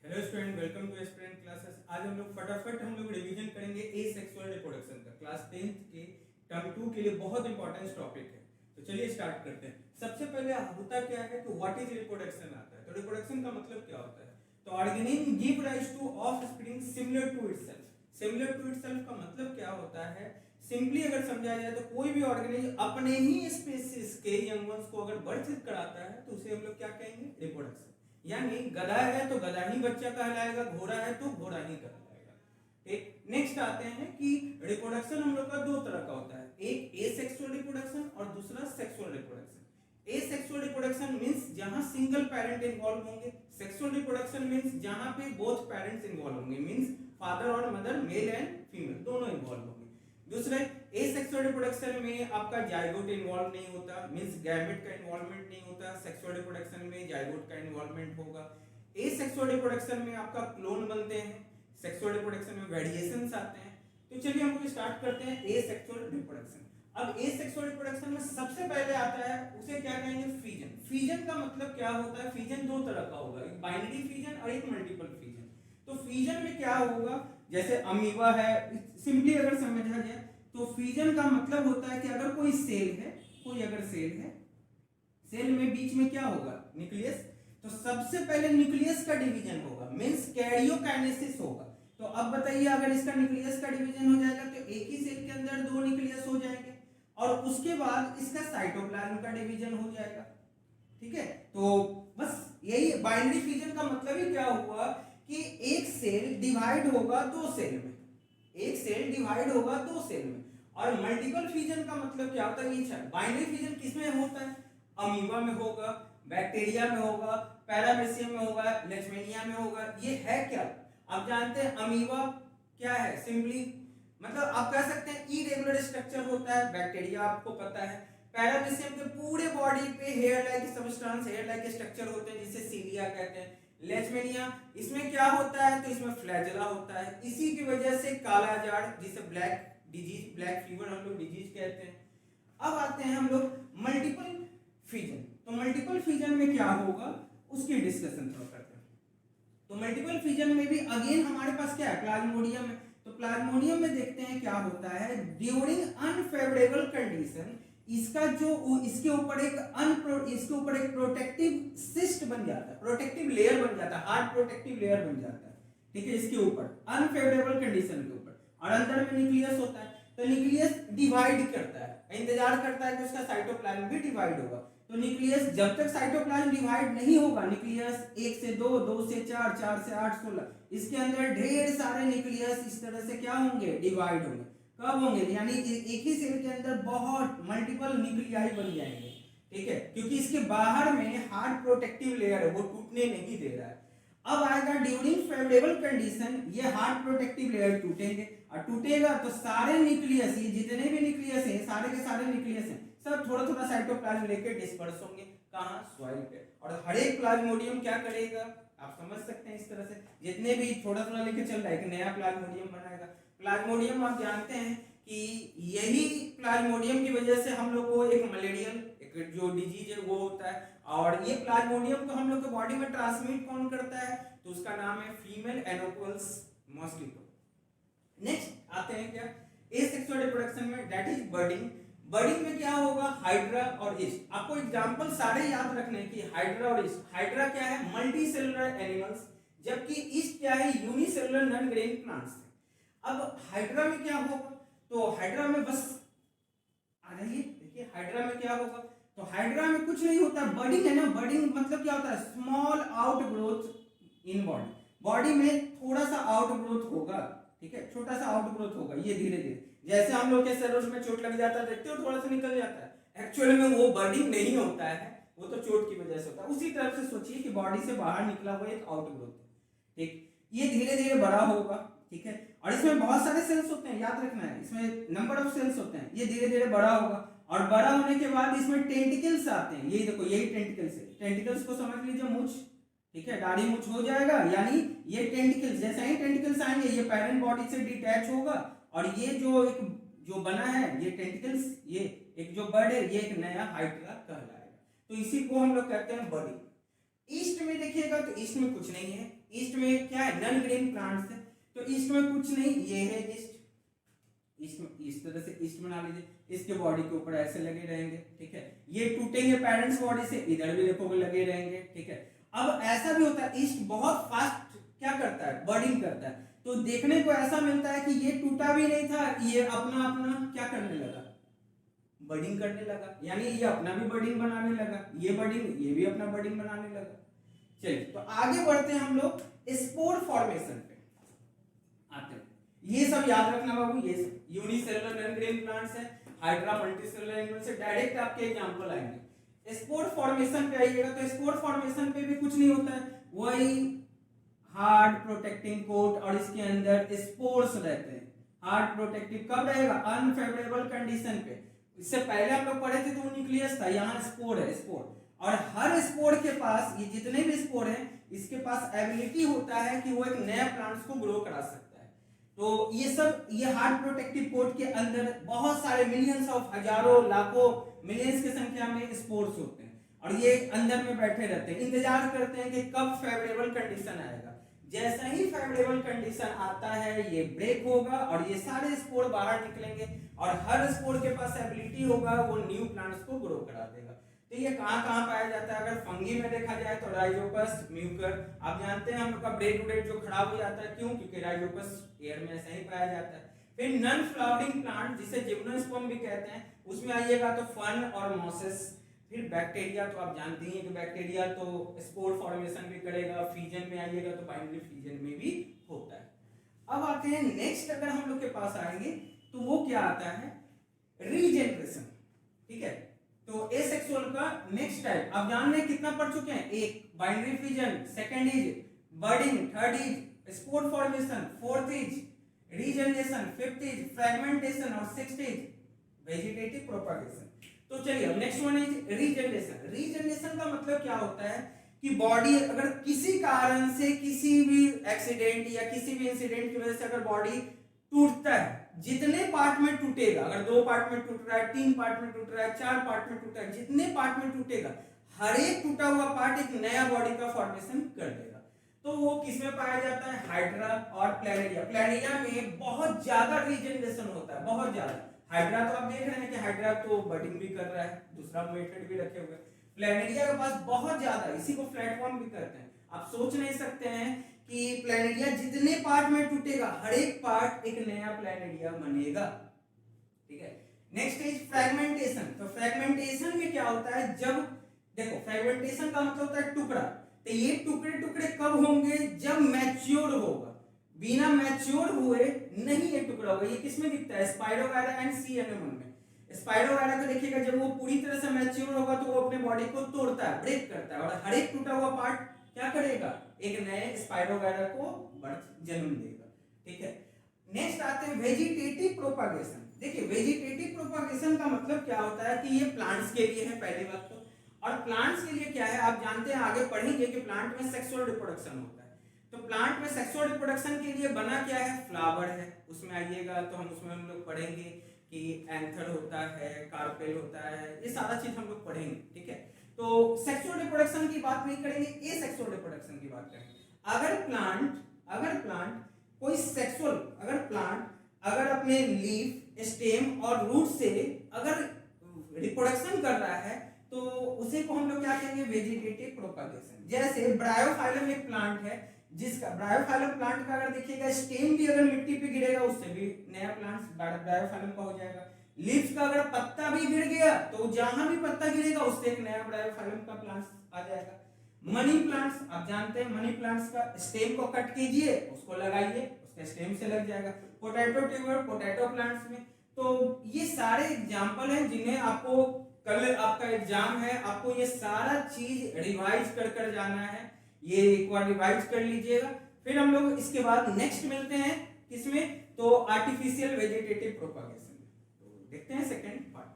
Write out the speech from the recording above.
Hello student, welcome to student classes. आज हम लोग रिवीजन करेंगे एसेक्सुअल रिप्रोडक्शन का। क्लास 10th के टर्म 2 के लिए बहुत इंपॉर्टेंट टॉपिक है। तो चलिए स्टार्ट करते हैं। सबसे पहले होता क्या है कि व्हाट इज रिप्रोडक्शन आता है। तो रिप्रोडक्शन का मतलब क्या होता है? तो organism give rise to offspring similar to itself. Similar to itself का मतलब क्या होता है? सिंपली अगर समझा जाए तो कोई भी ऑर्गेनिज्म अपने ही स्पीशीज के यंग वंस को अगर बर्थ कराता है तो उसे हम लोग क्या कहेंगे? रिप्रोडक्शन। यानी गधा है तो गधा ही बच्चा कहलाएगा, घोड़ा है तो घोड़ा ही कहलाएगा। ठीक, नेक्स्ट आते हैं कि रिप्रोडक्शन हम लोग का दो तरह का होता है, एक एसेक्सुअल रिप्रोडक्शन और दूसरा sexual reproduction. Asexual reproduction means जहां सिंगल पेरेंट इन्वॉल्व होंगे। सेक्सुअल रिप्रोडक्शन मींस जहां पे बोथ पेरेंट्स इन्वॉल्व होंगे, मींस फादर और मदर, मेल एंड फीमेल दोनों इन्वॉल्व होंगे। दूसरे एसेक्सुअल रिप्रोडक्शन में आपका जाइगोट इन्वॉल्व नहीं होता, मींस गैमेट का इन्वॉल्वमेंट नहीं होता। सेक्सुअल रिप्रोडक्शन में जाइगोट का इन्वॉल्वमेंट होगा। एसेक्सुअल रिप्रोडक्शन में आपका क्लोन बनते हैं, सेक्सुअल रिप्रोडक्शन में वेरिएशंस आते हैं। तो चलिए हम लोग स्टार्ट करते हैं एसेक्सुअल रिप्रोडक्शन। अब एसेक्सुअल रिप्रोडक्शन में सबसे पहले आता है, उसे क्या कहेंगे? फिजन। फिजन का मतलब क्या होता है? फिजन दो तरह का होगा, एक बाइनरी फिजन और एक मल्टीपल फिजन। तो फिजन में क्या होगा? जैसे अमीबा है, सिंपली अगर समझा जाए तो फिजन का मतलब होता है कि अगर कोई सेल है, सेल में बीच में क्या होगा? न्यूक्लियस। तो सबसे पहले न्यूक्लियस का डिवीजन होगा, मींस कैरियोकाइनेसिस होगा। तो अब बताइए, अगर इसका न्यूक्लियस का डिवीजन हो जाएगा तो एक ही सेल के अंदर दो न्यूक्लियस हो जाएंगे और उसके बाद इसका साइटोप्लाज्म का डिवीजन हो जाएगा। ठीक है, तो बस यही बाइनरी फिजन का मतलब ही क्या हुआ कि एक सेल डिवाइड होगा दो सेल में, एक सेल डिवाइड होगा दो सेल में। और मल्टीपल फिजन का मतलब क्या होता है? ये बाइनरी फिजन किसमें होता है? अमीबा में होगा, बैक्टीरिया में होगा, पैरामीशियम में होगा, लेशमेनिया में होगा। ये है क्या? आप जानते हैं अमीबा क्या है? सिंपली मतलब आप कह सकते हैं इरेगुलर स्ट्रक्चर होता है। बैक्टीरिया आपको पता है। पैरामीशियम के पूरे बॉडी पे hair like substance, hair like structure होते हैं जिसे सीलिया कहते हैं। लेशमेनिया, इसमें क्या होता है? तो इसमें फ्लैजेला होता है। इसी की वजह से काला जाड़, जिसे ब्लैक डिजीज, ब्लैक फीवर हम लोग डिजीज कहते हैं। अब आते हैं हम लोग मल्टीपल फिजन। तो मल्टीपल फिजन में क्या होगा उसकी डिस्कशन थोड़ा करते हैं। तो मल्टीपल फिजन में भी अगेन हमारे पास क्या है? प्लाज्मोडियम है। तो प्लाज्मोडियम में देखते हैं क्या होता है, ड्यूरिंग अनफेवरेबल कंडीशन इसका जो इसके ऊपर एक प्रोटेक्टिव सिस्ट बन जाता है, प्रोटेक्टिव लेयर बन जाता है, हार्ड प्रोटेक्टिव लेयर बन जाता है। ठीक है, इसके ऊपर अनफेवरेबल कंडीशन के ऊपर, और अंदर में न्यूक्लियस होता है। तो न्यूक्लियस डिवाइड करता है, इंतजार करता है कि उसका साइटोप्लाज्म भी डिवाइड होगा। तो न्यूक्लियस जब तक साइटोप्लाज्म डिवाइड नहीं होगा, न्यूक्लियस 1 से 2, 2 से 4, 4 से 8, 16, इसके अंदर ढेर सारे न्यूक्लियस इस तरह से क्या होंगे? डिवाइड होंगे। कब होंगे? यानी एक ही सेल के अंदर बहुत मल्टीपल न्यूक्लियाई बन जाएंगे। ठीक है, क्योंकि इसके बाहर में हार्ड प्रोटेक्टिव लेयर है, वो टूटने नहीं दे रहा है। अब आएगा ड्यूरिंग फेवरेबल कंडीशन, ये हार्ड प्रोटेक्टिव लेयर टूटेंगे, और टूटेगा तो सारे न्यूक्लियस, ये जितने भी न्यूक्लियस हैं, सारे के सारे न्यूक्लियस हैं, सब थोड़ा थोड़ा साइटोप्लाज्म लेकर डिस्पर्स होंगे। कहां? सॉइल पे। और हर एक प्लाज्मोडियम क्या करेगा? आप समझ सकते हैं इस तरह से, जितने भी थोड़ा थोड़ा लेके चल रहा है, एक नया प्लाज्मोडियम बनाएगा। प्लाज्मोडियम आप जानते हैं कि यही प्लाज्मोडियम की वजह से हम लोग को एक मलेरियल एक जो डिजीज है वो होता है। और ये प्लाज्मोडियम को हम लोग के बॉडी में ट्रांसमिट कौन करता है? तो उसका नाम है फीमेल एनोफिल्स मॉस्किटो। नेक्स्ट आते हैं क्या एसेक्सुअल रिप्रोडक्शन में, दैट इज बर्डिंग। बर्डिंग में क्या होगा? हाइड्रा और ईस्ट। आपको एग्जांपल सारे याद रखने की, हाइड्रा और ईस्ट। हाइड्रा क्या है? मल्टी सेलुलर एनिमल्स, जबकि ईस्ट क्या है? Unicellular non grain plants. अब हाइड्रा में क्या होगा? तो हाइड्रा में बस आ जाइए, देखिए हाइड्रा में क्या होगा। तो हाइड्रा में कुछ नहीं होता, बर्डिंग है ना। बर्डिंग मतलब क्या होता है? Small out growth in body, body में थोड़ा सा आउट ग्रोथ होगा। ठीक है, छोटा सा आउट ग्रोथ होगा, ये धीरे धीरे, जैसे हम लोग के सरोज में चोट लग जाता है, देखते हो थोड़ा सा निकल जाता है। एक्चुअली में वो बर्डिंग नहीं होता है, वो तो चोट की वजह से होता है। उसी तरह से सोचिए कि बॉडी से बाहर निकला हुआ एक आउट ग्रोथ। ठीक, ये धीरे धीरे बड़ा होगा। ठीक है, और इसमें बहुत सारे सेल्स होते हैं, याद रखना है, इसमें नंबर ऑफ सेल्स होते हैं। ये धीरे धीरे बड़ा होगा, और बड़ा होने के बाद इसमें टेंटिकल्स आते हैं। यही देखो, यही टेंटिकल्स है। टेंटिकल्स को समझ लीजिए मूंछ। ठीक है, दाढ़ी मूंछ हो जाएगा, यानी ये टेंटिकल्स, जैसे ही टेंटिकल्स आएंगे ये पेरेंट बॉडी से डिटैच होगा, और ये जो बना है ये टेंटिकल्स, ये एक जो बर्ड है, ये एक नया हाइड्रा कहलाएगा। तो इसी को हम लोग कहते हैं बर्डिंग। ईस्ट में देखिएगा तो ईस्ट में कुछ नहीं है, ईस्ट में क्या है, नॉन ग्रीन प्लांट्स है, तो ईस्ट में कुछ नहीं, ये है ईस्ट। ईस्ट में इस तरह से ईस्ट बना लीजिए, इसके बॉडी के ऊपर ऐसे लगे रहेंगे, ठीक है। ये टूटेंगे पेरेंट्स बॉडी से, इधर भी देखोगे लगे रहेंगे, ठीक है। अब ऐसा भी होता है, ईस्ट बहुत फास्ट क्या करता है, बर्डिंग करता है, तो देखने को ऐसा मिलता है कि ये टूटा भी नहीं था, ये अपना अपना क्या करने लगा, बर्डिंग करने लगा, यानी ये अपना भी बर्डिंग बनाने लगा, ये बर्डिंग, ये भी अपना बर्डिंग बनाने लगा। चलिए तो आगे बढ़ते हैं हम लोग स्पोर फॉर्मेशन पे आते हैं। ये सब याद रखना बाबू, ये सब यूनिसेलुलर नॉन ग्रीन प्लांट्स है, हाइड्रा मल्टीसेलुलर एंगल से डायरेक्ट आपके एग्जांपल आएंगे। स्पोर फॉर्मेशन पे आइएगा तो स्पोर फॉर्मेशन पे भी कुछ नहीं होता है, वही हार्ड प्रोटेक्टिंग कोट और इसके अंदर स्पोर्स रहते हैं। हार्ड प्रोटेक्टिव कब रहेगा, अनफेवरेबल कंडीशन पे। इससे पहले हम लोग पढ़े थे तो न्यूक्लियस था, यहाँ स्पोर है, स्पोर। और हर स्पोर के पास, ये जितने भी स्पोर हैं, इसके पास एबिलिटी होता है कि वो एक नया प्लांट्स को ग्रो करा सकता है। तो ये सब, ये हार्ड प्रोटेक्टिव कोट के अंदर बहुत सारे मिलियंस ऑफ, हजारों लाखों मिलियंस की संख्या में स्पोर्स होते हैं, और ये अंदर में बैठे रहते हैं, इंतजार करते हैं कि कब फेवरेबल कंडीशन आएगा। जैसा ही फेवरेबल कंडीशन आता है, ये ब्रेक होगा और ये सारे स्पोर बाहर निकलेंगे, और हर स्पोर के पास एबिलिटी होगा वो न्यू प्लांट्स को ग्रो करा देगा। तो ये कहाँ पाया जाता है, अगर फंगी में देखा जाए तो राइजोपस, म्यूकर। आप जानते हैं हम लोग का ब्रेड ब्रेड जो खराब हो जाता है, क्यों, क्योंकि राइजोपस एयर में ऐसा ही पाया जाता है। फिर नॉन फ्लावरिंग प्लांट, जिसे जिम्नोस्पर्म भी कहते हैं, उसमें आइएगा तो फन और मॉसेस। फिर बैक्टीरिया, तो आप जानते हैं कि बैक्टीरिया तो स्पोर फॉर्मेशन भी करेगा, फीजन में आइएगा तो बाइनरी फीजन में भी होता है। अब आते हैं नेक्स्ट, अगर हम लोग के पास आएंगे तो वो क्या आता है, रीजेनरेशन, ठीक है। तो एसेक्सुअल का नेक्स्ट टाइप आप जान रहे हैं, कितना पढ़ चुके हैं, एक binary fission, second is budding, third is spore formation, fourth is regeneration, fifth is fragmentation और सिक्स्थ इज वेजिटेटिव प्रोपगेशन। तो चलिए अब next one is regeneration. Regeneration का मतलब क्या होता है कि बॉडी अगर किसी कारण से, किसी भी एक्सीडेंट या किसी भी इंसिडेंट की वजह से अगर बॉडी टूटता है, जितने पार्ट में टूटेगा, अगर 2 पार्ट में टूट रहा है, 3 पार्ट में टूट रहा है, 4 पार्ट में टूट रहा है, जितने पार्ट में टूटेगा, हर एक टूटा हुआ पार्ट एक नया बॉडी का फॉर्मेशन कर देगा। तो वो किसमें पाया जाता है, हाइड्रा और प्लैनेरिया। प्लैनेरिया में बहुत ज्यादा रीजनरेशन होता है, बहुत ज्यादा। हाइड्रा तो आप देख रहे हैं कि हाइड्रा तो बडिंग भी कर रहा है, दूसरा मेथड भी रखे हुए। प्लैनेरिया के पास बहुत ज्यादा, इसी को प्लेटफॉर्म भी करते हैं। आप सोच नहीं सकते हैं कि प्लैनेरिया जितने पार्ट में टूटेगा, हर एक पार्ट एक नया प्लैनेरिया बनेगा, ठीक है। Next is fragmentation. तो फ्रेगमेंटेशन में क्या होता है, जब देखो फ्रेगमेंटेशन का मतलब होता है टुकड़ा, तो ये टुकड़े टुकड़े कब होंगे, जब मैच्योर होगा। बिना मैच्योर हुए नहीं ये टुकड़ा होगा। ये किसमें दिखता है, स्पाइरोगायरा एंड सी एनेमोन में। स्पाइरोगायरा को देखिएगा, जब वो पूरी तरह से मैच्योर होगा तो वो अपने बॉडी को तोड़ता है, ब्रेक करता है, और हर एक टूटा हुआ पार्ट क्या करेगा, एक नए स्पाइरोगायरा को जन्म देगा, ठीक है। नेक्स्ट आते हैं वेजिटेटिव प्रोपागेशन। देखिए वेजिटेटिव प्रोपागेशन का मतलब क्या होता है कि ये प्लांट्स के लिए है पहली बात तो, और प्लांट्स के लिए क्या है आप जानते हैं, आगे पढ़ेंगे कि प्लांट में सेक्सुअल रिप्रोडक्शन होता है। तो प्लांट में सेक्सुअल रिप्रोडक्शन के लिए बना क्या है, फ्लावर है। उसमें आइएगा तो उसमें हम लोग पढ़ेंगे कि एंथर होता है, कार्पेल होता है, ये सारा चीज हम लोग पढ़ेंगे, ठीक है। तो सेक्सुअल रिप्रोडक्शन की बात नहीं करेंगे, एसेक्सुअल रिप्रोडक्शन की बात करेंगे। अगर प्लांट कोई सेक्सुअल, अगर अपने लीफ, स्टेम और रूट से अगर रिप्रोडक्शन कर रहा है तो उसे को हम लोग क्या कहेंगे, वेजिटेटिव प्रोपागेशन। जैसे ब्रायोफाइलम एक प्लांट है, जिसका ब्रायोफाइलम प्लांट का अगर देखिएगा स्टेम भी अगर मिट्टी पे गिरेगा उससे भी नया प्लांट ब्रायोफाइलम का हो जाएगा। लीव्स का अगर पत्ता भी गिर गया तो जहां भी पत्ता गिरेगा उससे एक नया ब्रायोफाइलम का प्लांट आ जाएगा। मनी प्लांट्स आप जानते हैं, मनी प्लांट्स का स्टेम को कट कीजिए, उसको लगाइए, उसका स्टेम से लग जाएगा। पोटैटो ट्यूबर, पोटैटो प्लांट्स में। तो ये सारे एग्जांपल हैं जिन्हें आपको कल आपका एग्जाम है, आपको ये सारा चीज रिवाइज कर जाना है। ये एक बार रिवाइज कर लीजिएगा। फिर हम लोग इसके बाद नेक्स्ट मिलते हैं किसमें, तो आर्टिफिशियल वेजिटेटिव प्रोपागेशन। तो देखते हैं सेकंड पार्ट।